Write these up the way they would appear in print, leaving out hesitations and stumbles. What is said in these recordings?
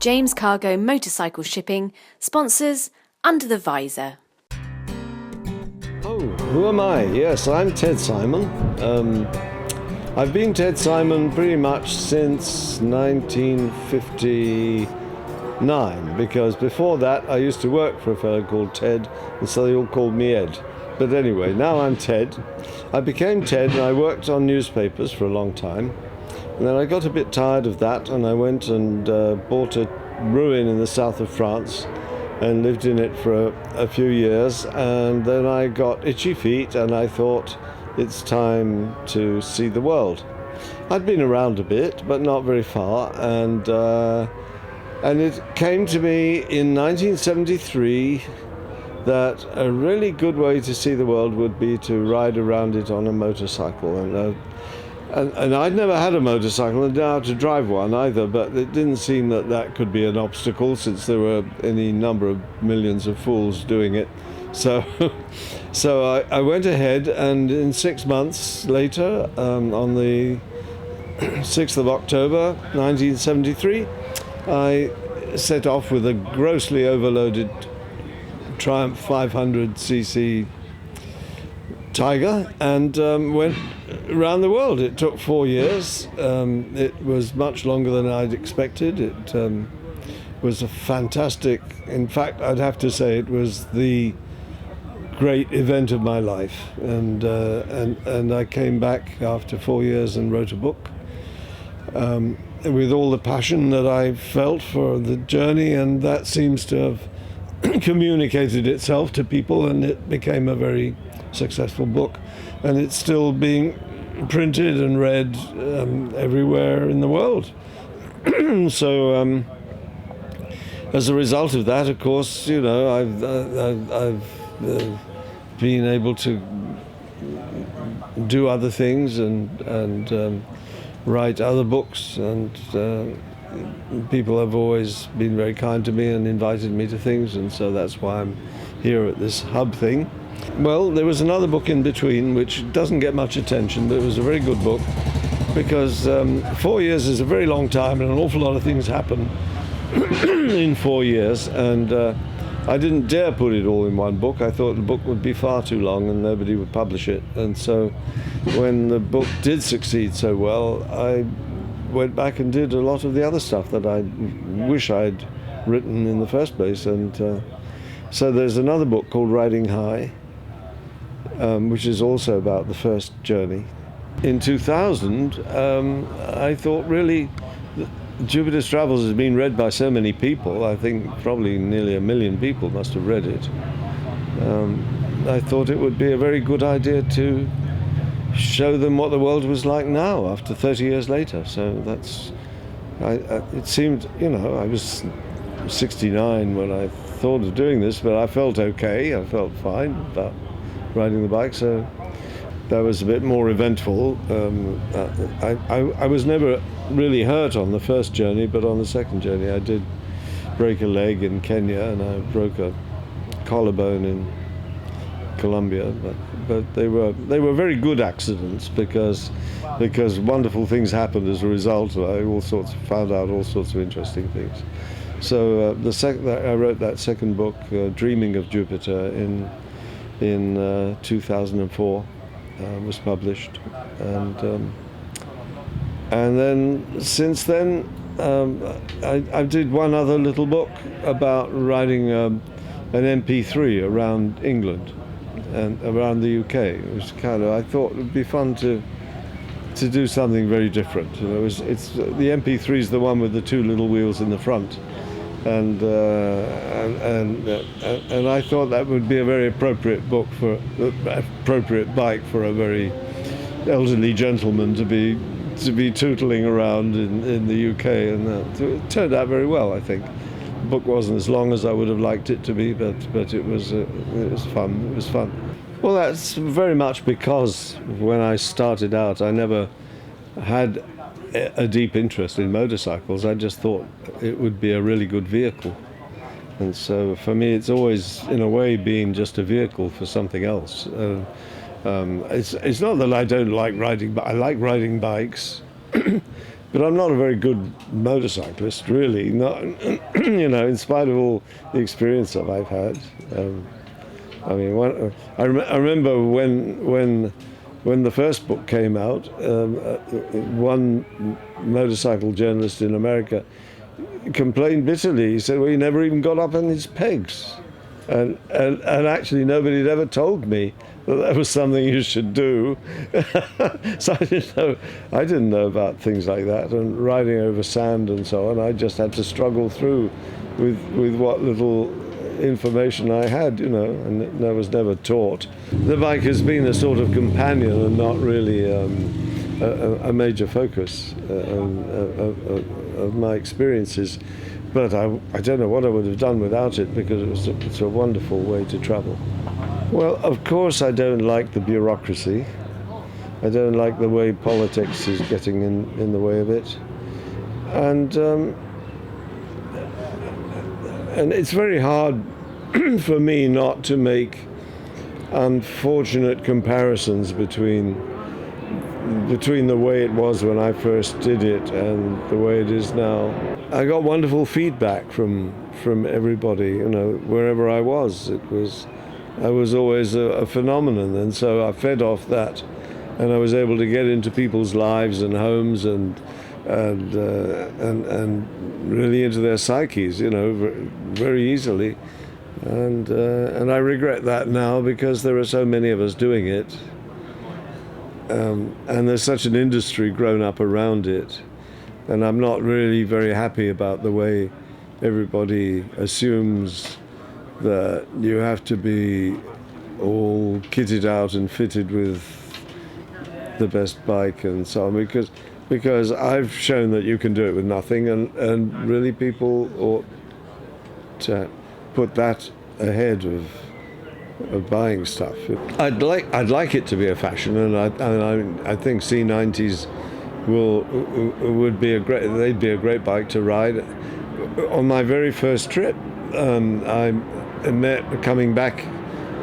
James Cargo Motorcycle Shipping sponsors Under the Visor. Oh, who am I? Yes, I'm Ted Simon. I've been Ted Simon pretty much since 1959, because before that I used to work for a fellow called Ted, and so they all called me Ed. But anyway, now I'm Ted. I became Ted and I worked on newspapers for a long time. And then I got a bit tired of that, and I went and bought a ruin in the south of France and lived in it for a few years. And then I got itchy feet and I thought, it's time to see the world. I'd been around a bit, but not very far. And it came to me in 1973 that a really good way to see the world would be to ride around it on a motorcycle. And I'd never had a motorcycle and didn't know how to drive one either, but it didn't seem that that could be an obstacle since there were any number of millions of fools doing it. So I went ahead, and in 6 months later, on the 6th of October 1973, I set off with a grossly overloaded Triumph 500cc Tiger and went around the world. It took 4 years. It was much longer than I'd expected. It was a fantastic, in fact, I'd have to say it was the great event of my life. And I came back after 4 years and wrote a book with all the passion that I felt for the journey, and that seems to have communicated itself to people, and it became a very successful book, and it's still being printed and read everywhere in the world. So as a result of that, of course, you know, I've been able to do other things and write other books, and people have always been very kind to me and invited me to things, and so that's why I'm here at this hub thing. Well, there was another book in between which doesn't get much attention, but it was a very good book, because 4 years is a very long time and an awful lot of things happen in 4 years, and I didn't dare put it all in one book. I thought the book would be far too long and nobody would publish it, and so when the book did succeed so well, I went back and did a lot of the other stuff that I wish I'd written in the first place, and so there's another book called Riding High, which is also about the first journey. In 2000, I thought really Jupiter's Travels has been read by so many people. I think probably nearly 1 million people must have read it. I thought it would be a very good idea to show them what the world was like now after 30 years later. So it seemed, you know, I was 69 when I thought of doing this, but I felt okay, I felt fine about riding the bike, so that was a bit more eventful. I was never really hurt on the first journey, but on the second journey I did break a leg in Kenya, and I broke a collarbone in Colombia, but they were very good accidents, because wonderful things happened as a result. I found out all sorts of interesting things. So I wrote that second book, Dreaming of Jupiter, in 2004, was published, and then since then I did one other little book about riding an MP3 around England and around the UK. It was I thought it would be fun to do something very different. You know, it's the MP3 is the one with the two little wheels in the front, and I thought that would be a very appropriate book for appropriate bike for a very elderly gentleman to be tootling around in the UK, and it turned out very well, I think. The book wasn't as long as I would have liked it to be, but it was fun. It was fun. Well, that's very much because when I started out, I never had a deep interest in motorcycles. I just thought it would be a really good vehicle, and so for me, it's always, in a way, been just a vehicle for something else. It's not that I don't like riding, but I like riding bikes. But I'm not a very good motorcyclist, really. Not, in spite of all the experience that I've had. I mean, I remember when the first book came out, one motorcycle journalist in America complained bitterly. He said, well, he never even got up on his pegs. And actually nobody had ever told me that was something you should do. So I didn't know about things like that, and riding over sand and so on. I just had to struggle through with what little information I had, and I was never taught. The bike has been a sort of companion and not really a major focus of my experiences. But I don't know what I would have done without it, because it's a wonderful way to travel. Well, of course I don't like the bureaucracy. I don't like the way politics is getting in the way of it. And it's very hard for me not to make unfortunate comparisons between the way it was when I first did it and the way it is now. I got wonderful feedback from everybody, wherever I was. I was always a phenomenon, and so I fed off that, and I was able to get into people's lives and homes and really into their psyches, very easily. And I regret that now, because there are so many of us doing it. And there's such an industry grown up around it, and I'm not really very happy about the way everybody assumes that you have to be all kitted out and fitted with the best bike and so on, because I've shown that you can do it with nothing, and really people ought to put that ahead of buying stuff. I'd like it to be a fashion, and I think C90s would be they'd be a great bike to ride. On my very first trip, I met, coming back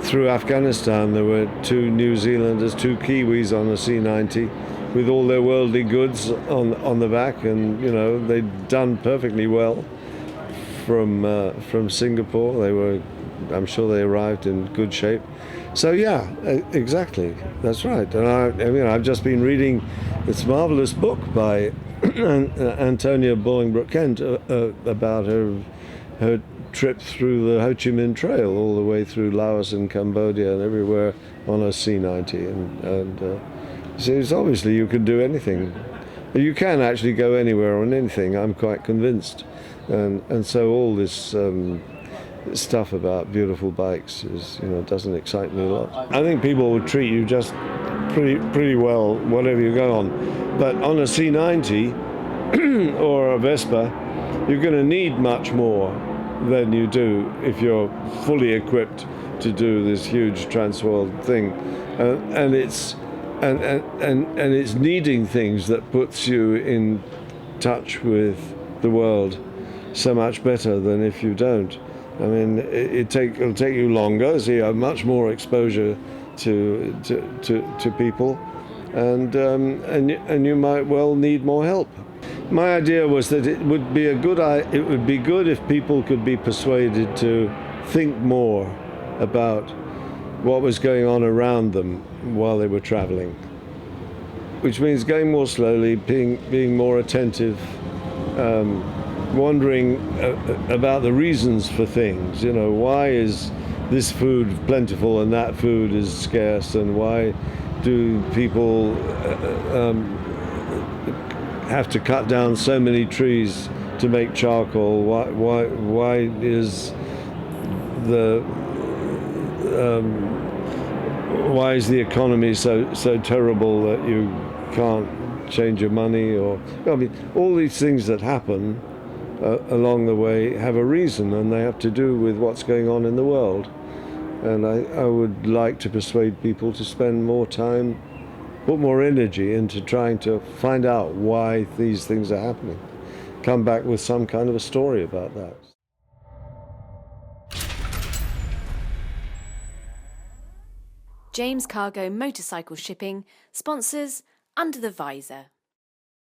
through Afghanistan, there were two New Zealanders, two Kiwis on a C90 with all their worldly goods on the back, and they'd done perfectly well from Singapore. I'm sure they arrived in good shape. So yeah, exactly, that's right. And I've just been reading this marvelous book by Antonia Bolingbroke-Kent about her trip through the Ho Chi Minh Trail, all the way through Laos and Cambodia and everywhere on a C90. And so it's obviously you can do anything. You can actually go anywhere on anything, I'm quite convinced. And so all this stuff about beautiful bikes doesn't excite me a lot. I think people will treat you just pretty well whatever you go on. But on a C90 or a Vespa, you're going to need much more than you do if you're fully equipped to do this huge Transworld thing. And it's needing things that puts you in touch with the world so much better than if you don't. I mean, it'll take you longer, so you have much more exposure to people, and you might well need more help. My idea was that it would be good if people could be persuaded to think more about what was going on around them while they were traveling, which means going more slowly, being more attentive, wondering about the reasons for things. Why is this food plentiful and that food is scarce, and why do people have to cut down so many trees to make charcoal? Why is the economy so terrible that you can't change your money? All these things that happen along the way have a reason, and they have to do with what's going on in the world. And I would like to persuade people to spend more time, put more energy into trying to find out why these things are happening. Come back with some kind of a story about that. James Cargo Motorcycle Shipping sponsors Under the Visor.